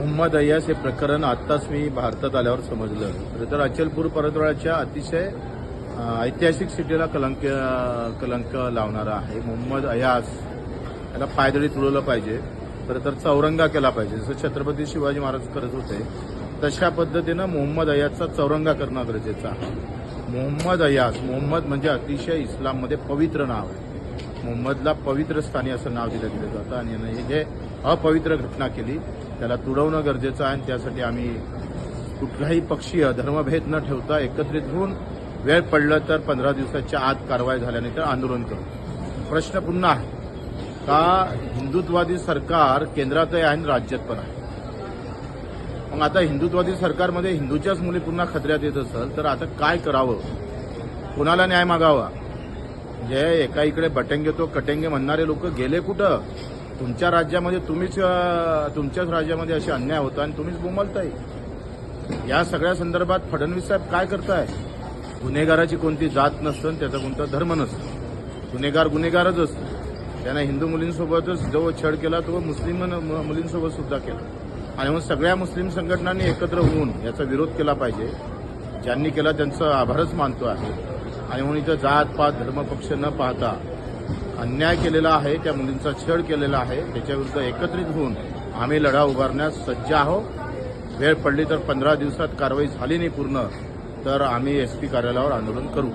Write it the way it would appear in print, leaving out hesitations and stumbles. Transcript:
मोहम्मद अय्यास हे प्रकरण आत्ताच मी भारतात आल्यावर समजलं. खरं तर अचलपूर परतवाड्याच्या अतिशय ऐतिहासिक सिटीला कलंक लावणारा आहे. मोहम्मद अय्यास याला पायदळी तुडवलं पाहिजे, खरं तर चौरंगा केला पाहिजे. जसं छत्रपती शिवाजी महाराज करत होते तशा पद्धतीनं मोहम्मद अय्यासचा चौरंगा करणं गरजेचं आहे. मोहम्मद अय्यास, मोहम्मद म्हणजे अतिशय इस्लाममध्ये पवित्र नाव आहे. मोहम्मदला पवित्र स्थानी असं नाव दिलं गेलं जातं आणि यानं जे अपवित्र घटना केली त्याला तुडवणं गरजेचं आहे. आणि त्यासाठी आम्ही कुठलाही पक्षीय धर्मभेद न ठेवता एकत्रित होऊन वेळ पडलं तर 15 दिवसाच्या आत कारवाई झाल्यानंतर आंदोलन करू. प्रश्न पुन्हा आहे का हिंदुत्ववादी सरकार केंद्रातही आहे आणि राज्यात पण आहे. मग आता हिंदुत्ववादी सरकारमध्ये हिंदूच्याच मुली पुन्हा खतऱ्यात येत असेल तर आता काय करावं, कोणाला न्याय मागावा? म्हणजे एका इकडे बटेंगे तो कटेंगे म्हणणारे लोक गेले कुठं? तुमच्या राज्यामध्ये तुमच्याच राज्यामध्ये असे अन्याय होता आणि तुम्हीच बोंबलताय. या सगळ्या संदर्भात फडणवीस साहेब काय करताय? गुन्हेगाराची कोणती जात नसतं, त्याचा कोणता धर्म नसतो. गुन्हेगार गुन्हेगारच असतो. त्याने हिंदू मुलींसोबतच जो छळ केला तो मुस्लिम मुलींसोबत सुद्धा केला. आणि मग सगळ्या मुस्लिम संघटनांनी एकत्र होऊन याचा विरोध केला पाहिजे. ज्यांनी केला त्यांचं आभारच मानतो आहे. आणि म्हणून इथं जात पात धर्म पक्ष न पाहता अन्याय केलेला आहे, त्या मुलींचा छळ केलेला आहे, त्याच्याविरुद्ध एकत्रित होऊन आम्ही लढा उभारण्यास सज्ज आहोत. वेळ पडली तर 15 दिवसात कारवाई झाली नाही पूर्ण तर आम्ही एसपी कार्यालयावर आंदोलन करू.